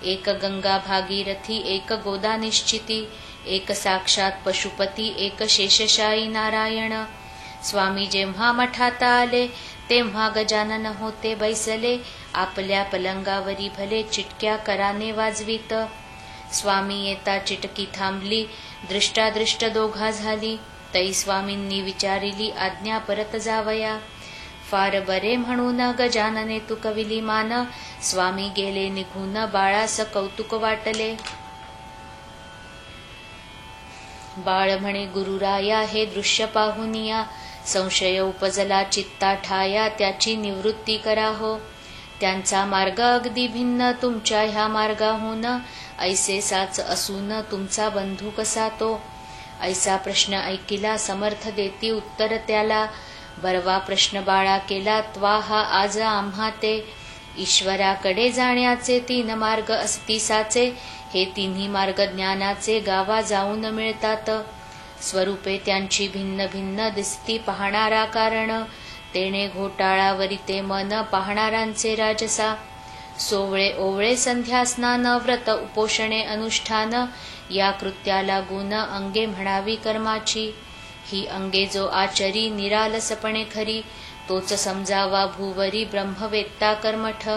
एक गंगा भागीरथी, एक गोदा निश्चिती, एक साक्षात पशुपती, एक शेषशायी नारायण. स्वामी जेव्हा मठात आले तेव्हा गजानन होते बैसले, आपल्या पलंगावरी भले चिटक्या कराने वाजवीत. स्वामी येता चिटकी थांबली, दृष्टादृष्ट दोघा झाली. तै स्वामींनी विचारिली, आज्ञा परत जावया. फार बरे म्हणून गजानने तुकविली मान, स्वामी गेले निघून बाळास कौतुक वाटले. बाळ म्हणे, गुरुराया हे दृश्य पाहुनिया, संशय उपजला चित्ता ठाया, त्याची निवृत्ती करा हो. त्यांचा मार्ग अगदी भिन्न तुमच्या ह्या मार्गाहून, ऐसे साच असून तुमचा बंधू कसा तो. ऐसा प्रश्न ऐकिला समर्थ देती उत्तर त्याला, बरवा प्रश्न बाळा केला त्वा हा आज आम्हा ते. ईश्वराकडे जाण्याचे तीन मार्ग असती साचे, हे तिन्ही मार्ग ज्ञानाचे गावा जाऊन मिळतात. स्वरूपे त्यांची भिन्न भिन्न दिसती पाहणारा कारण, तेणे घोटाळावरी ते मन पाहणारांचे राजसा. सोवळे ओवळे संध्या स्नान व्रत उपोषणे अनुष्ठान, या कृत्याला गुण अंगे म्हणावी कर्माची. ही अंगे जो आचरी निरालसपणे खरी, तोच समजावा भूवरी ब्रह्मवेत्ता कर्मठ.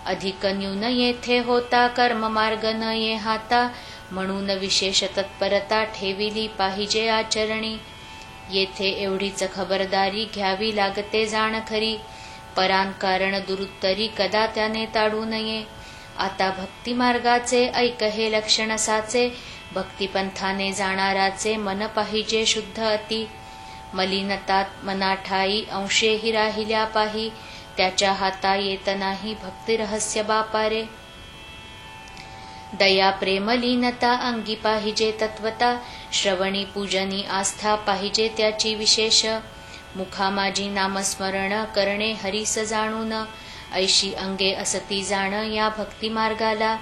अधिक न्यून येथे होता कर्म मार्ग न ये हाता, म्हणून विशेष तत्परता ठेविली पाहिजे आचरणी. येथे एवढीच खबरदारी घ्यावी लागते जाण खरी, परान कारण दुरुत्तरी कदा त्याने ताडू नये. आता भक्ती मार्गाचे ऐक हे लक्षण साचे, भक्तिपंथाने जाणाराचे मन पाहिजे शुद्ध अति. मलिनतात मनाठाई अंशेही राहिल्या पाही, त्याच्या हाता येत नाही भक्ती रहस्य बापारे. दया प्रेमलीनता अंगी पाहिजे तत्वता, श्रवणी पूजनी आस्था पाहिजे त्याची विशेष. मुखामाजी नामस्मरण करणे हरीस जाणून, ऐशी अंगे असती जाण या भक्ती मार्गाला.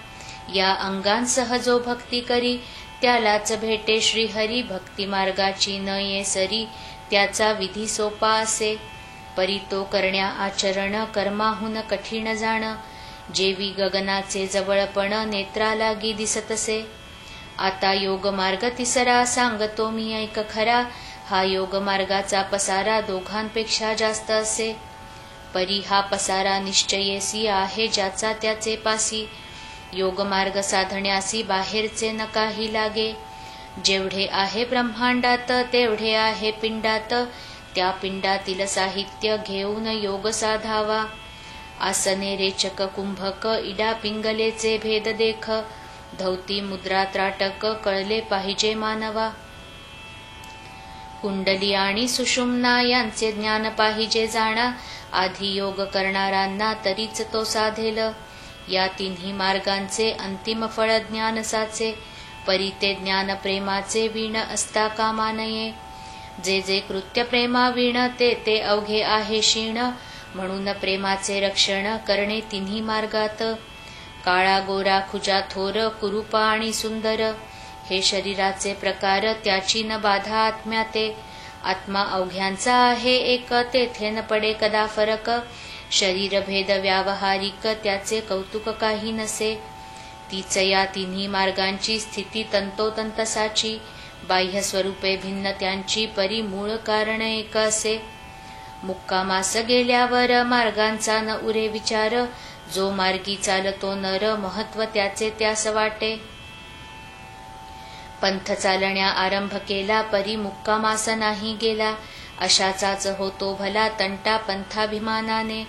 या अंगांसह जो भक्ती करी त्यालाच भेटे श्रीहरी. भक्ती मार्गाची न ये सरी त्याचा विधी सोपा असे, परी तो करण्या आचरण कर्माहून कठीण जाण. जेवी गगनाचे जवळपण नेत्रालागी दिसतसे. आता योग मार्ग तिसरा सांगतो मी ऐक खरा, हा योग मार्गाचा पसारा दोघांपेक्षा जास्त असे. परी हा पसारा निश्चयेसी आहे ज्याचा त्याचे पासी, योग मार्ग साधण्यासी बाहेरचे नकाही लागे. जेवढे आहे ब्रह्मांडात तेवढे आहे पिंडात, त्या पिंडातील साहित्य घेऊन योग साधावा. आसने रेचक कुंभक इडा पिंगलेचे भेद देख, धौती मुद्रा त्राटक कळले पाहिजे मानवा. कुंडली आणि सुषुम्ना यांचे ज्ञान पाहिजे जाणा, आधी योग करणाऱ्यांना तरीच तो साधेल. या तिन्ही मार्गांचे अंतिम फळ ज्ञान साचे, परी ते ज्ञान प्रेमाचे वीण असता कामा नये. जे जे कृत्य प्रेमा वीण ते ते अवघे आहे क्षीण, म्हणून प्रेमाचे रक्षण करणे तिन्ही मार्गात. काळा गोरा खुजा थोर कुरूपा आणि सुंदर, हे शरीराचे प्रकार त्याची न बाधा आत्म्याते. आत्मा अवघ्यांचा आहे एक तेथे न पडे कदा फरक, शरीरभेद व्यावहारिक त्याचे कौतुक काही नसे. तीच या तिन्ही मार्गांची स्थिती तंतोतंतसाची, बाह्य स्वरूपे भिन्न त्यांची परी मूळ कारण एक असे. मुक्कामास गेल्यावर मार्गांचा न उरे विचार, जो मार्गी चालतो नर महत्व त्याचे त्यास वाटे. पंथ चालण्या आरंभ केला परी मुक्कामास नाही गेला, अशाचाच होतो भला तंटा पंथाभिमानाने.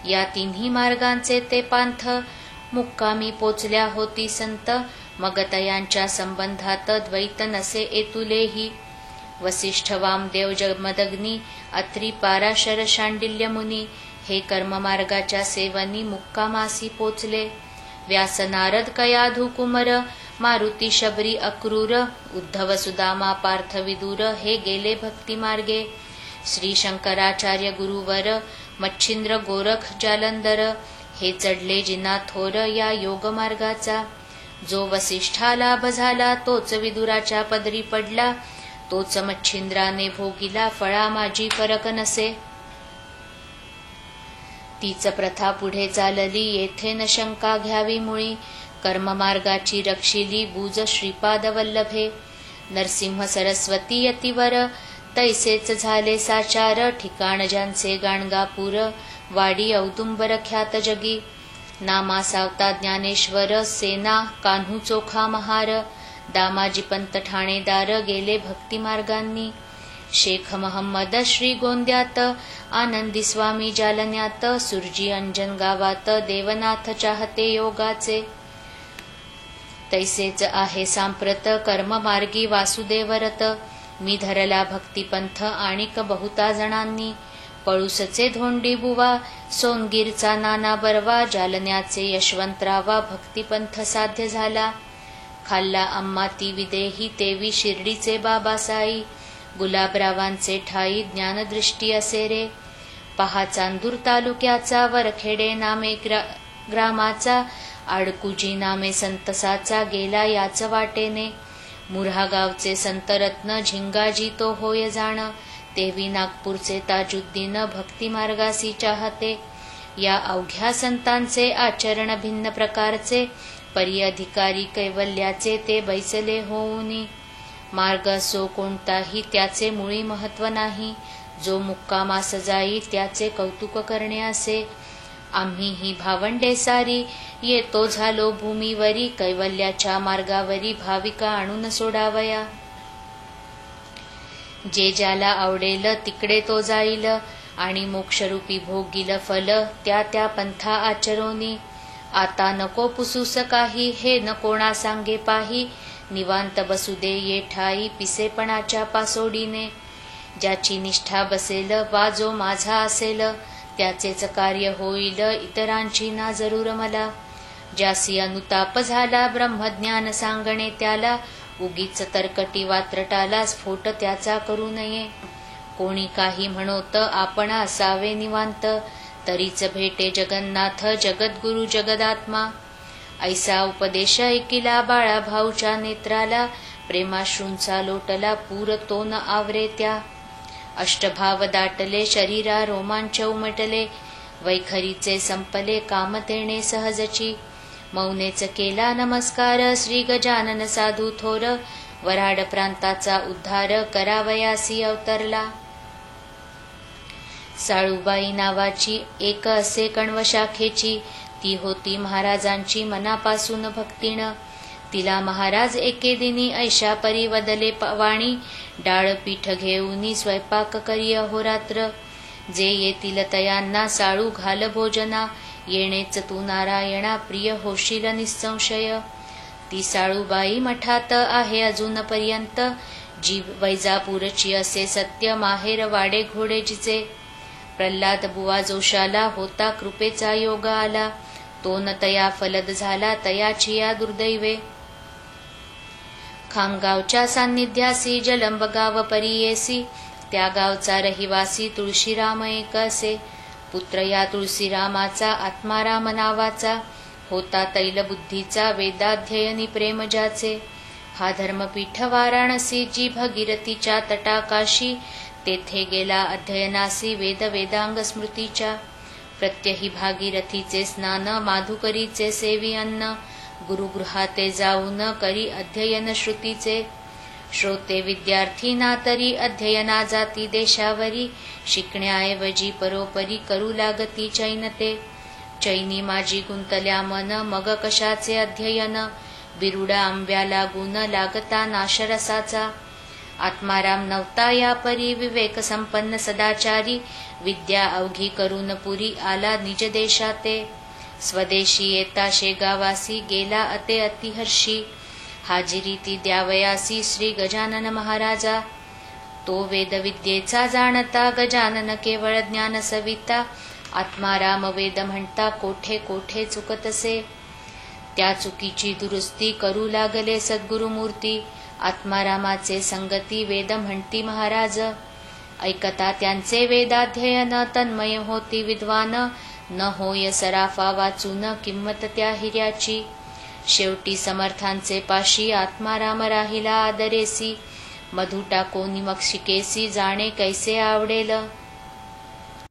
या तिन्ही मार्गांचे ते पांथ मुक्कामी पोचल्या होती संत, मग तयांच्या संबंधात द्वैत नसे एतुलेही. वसिष्ठ वामदेव जमदग्नी अत्री पाराशर शांडिल्य मुनी, हे कर्ममार्गाच्या सेवनी मुक्कामासी पोचले. व्यास नारद कयाधू कुमर, मारुती शबरी अक्रूर, उद्धव सुदामा पार्थ विदूर, हे गेले भक्ती मार्गे. श्री शंकराचार्य गुरुवर, मच्छिंद्र गोरख जालंधर, हे चढले जिना थोर या योग मार्गाचा. जो वसिष्ठा लाभ झाला तोच विदुराच्या पदरी पडला, तोच मच्छिंद्राने भोगिला फळा माझी फरक नसे. तीच प्रथा पुढे चालली, येथे न शंका घ्यावी मुळी. कर्ममार्गाची रक्षिली, बुज श्रीपाद वल्लभे. नरसिंह सरस्वती यतिवर, तैसेच झाले साचार. ठिकाण ज्यांचे गाणगापूर, वाडी औदुंबर ख्यात जगी. नामा सावता ज्ञानेश्वर, सेना कान्हू चोखा महार. दामाजी पंत ठाणेदार, गेले भक्ती मार्गांनी. शेख महम्मद श्री गोंद्यात, आनंदी स्वामी जालन्यात. सुरजी अंजन गावात, देवनाथ चाहते योगाचे. तैसेच आहे सांप्रत, कर्ममार्गी वासुदेवरत. मी धरला भक्तिपंथ, आणिक बहुता जणांनी. पळूसचे धोंडी बुवा, सोनगीरचा नाना बरवा. जालन्याचे यशवंतरावा, भक्तिपंथ साध्य झाला. खाल्ला अम्मा ती विदेही, तेवी शिर्डीचे बाबासाई. गुलाबरावांचे ठाई, ज्ञानदृष्टी असे रे. पहा चांदूर तालुक्याचा, वरखेडे नामे ग्रामाचा. आडकुजी नामे संतसाचा, गेला याच वाटेने. मुऱ्हा गावचे संतरत्न, झिंगाजी तो होय जाण. तेवी नागपूरचे ताजुद्दीन, भक्ती मार्गासी चाहते. या अवघ्या संतांचे आचरण भिन्न प्रकारचे. परी अधिकारी कैवल्याचे, ते बैसले होऊनी. मार्ग असो कोणताही, त्याचे मुळी महत्व नाही. जो मुक्कामास जाई, त्याचे कौतुक करणे असे. आम्ही ही भावंडे सारी, येतो झालो भूमीवरी. कैवल्याच्या मार्गावरी, भाविका आणून सोडावया. जे ज्याला आवडेल, तिकडे तो जाईल. आणि मोक्षरूपी भोगील फल, त्या त्या पंथा आचरोनी. आता नको पुसूस काही, हे न कोणा सांगे पाही. निवांत बसू दे ये ठाई, पिसेपणाच्या पासोडीने. ज्याची निष्ठा बसेल, वा जो माझा असेल, त्याचेच कार्य होईल, इतरांची ना जरूर मला. ज्यासी अनुताप झाला, ब्रह्मज्ञान सांगणे त्याला. उगीच तरकटी वात्रटाला, स्फोट त्याचा करू नये. कोणी काही म्हणोत, आपण असावे निवांत. तरीच भेटे जगन्नाथ, जगद्गुरु जगदात्मा. ऐसा उपदेश ऐकिला, बाळा भाऊच्या नेत्राला. प्रेमाश्रूंचा लोटला, पूर तो न आवरे त्या. अष्टभाव दाटले, शरीरा रोमांच उमटले. वैखरीचे संपले, कामतेने सहजची. मौनेच केला नमस्कार, श्री गजानन साधू थोर. वराड प्रांताचा उद्धार, करावयासी अवतरला. साळूबाई नावाची एक असे कण्व शाखेची. ती होती महाराजांची मनापासून भक्तीण. तिला महाराज एके दिनी ऐशा परी वदले वाणी. डाळ पीठ घेऊनी, स्वयंपाक करी अहोरात्र. जे येतील तयांना, साळू घाल भोजना. येणेच तू नारायणा, प्रिय होशील निसंशय. ती साळूबाई मठात आहे अजूनपर्यंत. जी वैजापूरची असे सत्य, माहेर वाडे घोडे जिचे. प्रल्हाद बुवा जोशाला, होता कृपेचा योग आला. तो न तया फलद झाला, तयाची या दुर्दैवे. खामगावच्या सान्निध्यासी, जलंब गाव परियेसी. त्या गावचा रहिवासी, तुळशीराम एक असे. पुत्र या तुळशीरामाचा, आत्माराम नावाचा. होता तैलबुद्धीचा, वेदाध्ययनी प्रेम ज्याचे. हा धर्मपीठ वाराणसी, जी भगीरथीच्या तटाकाशी. तेथे गेला अध्ययनासी, वेद वेदांग स्मृतीच्या. प्रत्यही भागीरथीचे स्नान, माधुकरीचे सेवी अन्न. गुरुगृहाते जाऊन करी अध्ययन श्रुतीचे. श्रोते विद्यार्थी ना तरी, अध्ययना जाती देशावरी. शिकण्याऐवजी परोपरी, करू लागती चैनते. चैनी माझी गुंतल्या मन, मग कशाचे अध्ययन. बिरुडा आंब्या लागून, लागता नाशरसाचा. आत्माराम नव्हता या परी, विवेक संपन्न सदाचारी. विद्या अवघी करून पुरी, आला निज देशाते. स्वदेशी येता शेगावासी, गेला अते अतिहर्षी. हाजिरी ती द्यावयासी, श्री गजानन महाराजा. तो वेदविद्येचा जाणता, गजानन केवळ ज्ञान सविता. आत्माराम वेद म्हणता, कोठे कोठे चुकतसे. त्या चुकीची दुरुस्ती, करू लागले सद्गुरुमूर्ती. आत्मारामाचे संगती, वेद म्हणती महाराज. ऐकता त्यांचे वेदाध्ययन, तन्मय होती विद्वान. न होय सराफा वाचून, किंमत त्या हिऱ्याची. शेवटी समर्थांचे पाशी, आत्माराम राहिला आदरेसी. मधु टाकोनी मग शिकेसी, जाणे कैसे आवडेल.